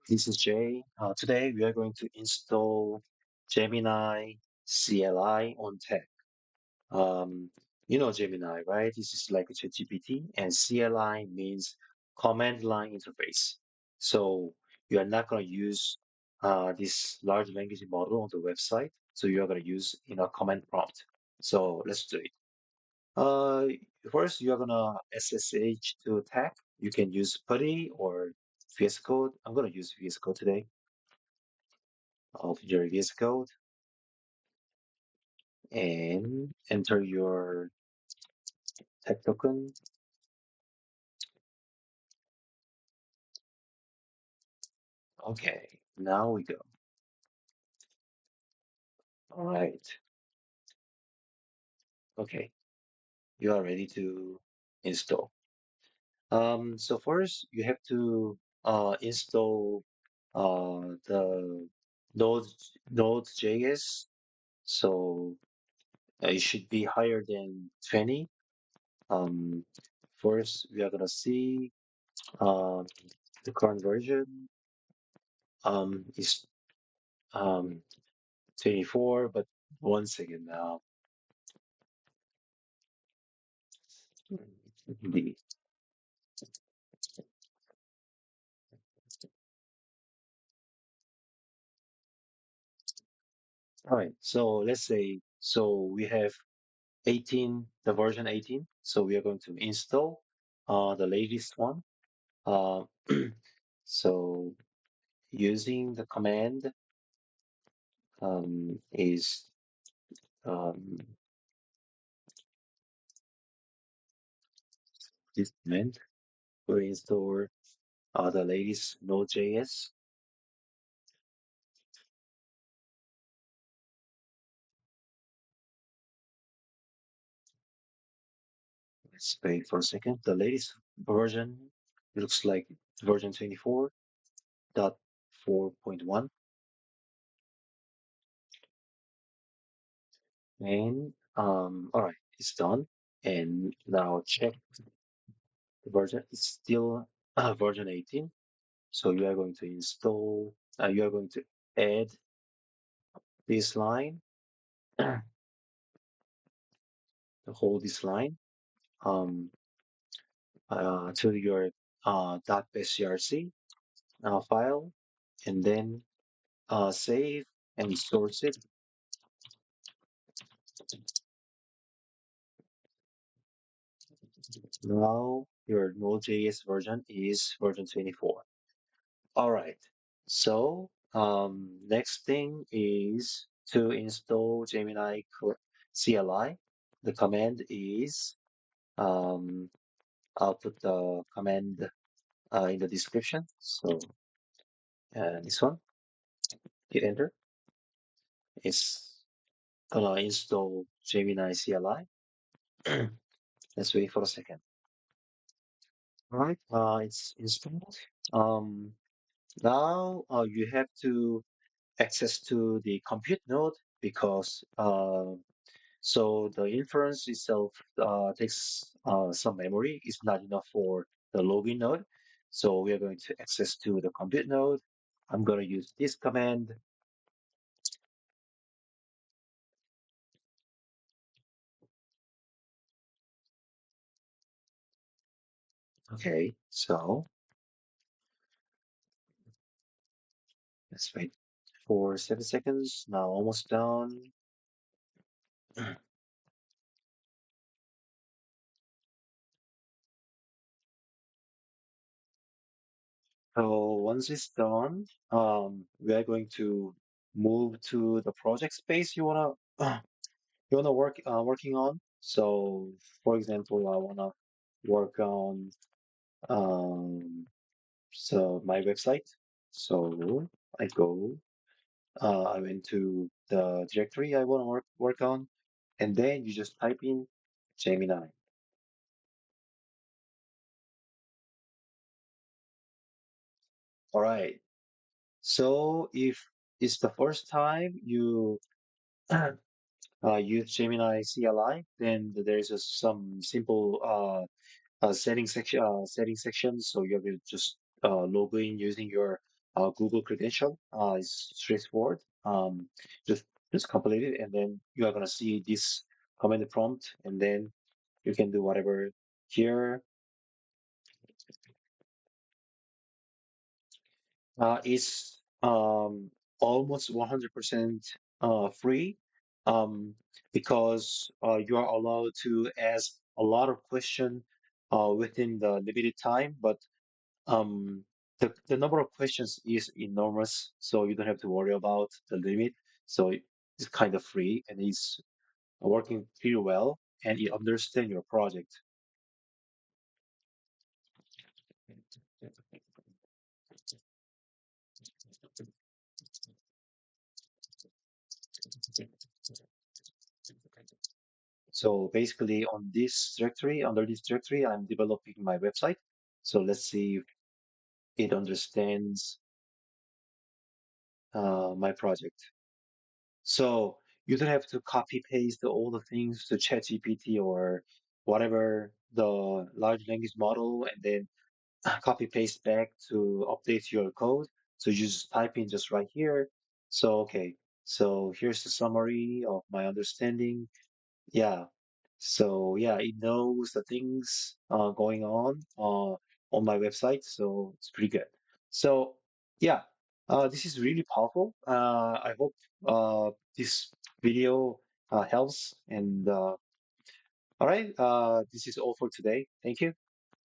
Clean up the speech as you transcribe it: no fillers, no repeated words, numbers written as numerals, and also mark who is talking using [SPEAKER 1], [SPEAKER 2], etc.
[SPEAKER 1] This is Jay. Today we are going to install Gemini CLI on tech. Um, you know Gemini, right? This is like a ChatGPT, and CLI means command line interface. So you are not going to use this large language model on the website. So you are going to use in a command prompt. So let's do it. Uh, First, you are going to SSH to tech. You can use PuTTY or VS Code. I'm going to use VS Code today. Of your VS Code and enter your tech token. Okay, now we go. All right. Okay, you are ready to install. So first you have to install the node node.js. So it should be higher than 20. Um, First we are gonna see um the current version is um 24, but one second now. The, all right, so let's say, so we have 18, the version 18. So we are going to install the latest one. Uh, so using the command is um, this command. We install the latest Node.js. Let's wait for a second. The latest version looks like version 24.4.1. And all right, it's done. And now check the version. It's still version 18. So you are going to install. You are going to add this line, the whole this line, um, to your .bashrc file, and then save and source it. Now your Node.js version is version 24. All right. So, next thing is to install Gemini CLI. The command is, um, I'll put the command in the description. So, this one, hit enter. It's gonna install Gemini CLI. Let's wait for a second. All right. It's installed. Um, Now you have to access to the compute node because so the inference itself takes some memory. It's not enough for the login node. So we are going to access to the compute node. I'm going to use this command. Okay, so let's wait for 7 seconds. Now almost done. So once it's done, we are going to move to the project space you wanna working on. So, for example, I wanna work on my website. So I went to the directory I wanna work on, and then you just type in Gemini. All right. So if it's the first time you use Gemini CLI, then there's some simple setting section. So you will just log in using your Google credential. It's straightforward. Just just complete it, and then you are gonna see this command prompt, and then you can do whatever here. It's almost 100% free um, because you are allowed to ask a lot of questions within the limited time, but um, the number of questions is enormous, so you don't have to worry about the limit. So it's kind of free and it's working pretty well, and it understands your project. So basically, on this directory, under this directory, I'm developing my website. So let's see if it understands my project. So you don't have to copy paste all the things to ChatGPT or whatever the large language model, and then copy paste back to update your code. So you just type in just right here. So okay, so here's the summary of my understanding. Yeah. So yeah, it knows the things going on my website, so it's pretty good. So yeah, this is really powerful. I hope this video helps. And all right, this is all for today. Thank you.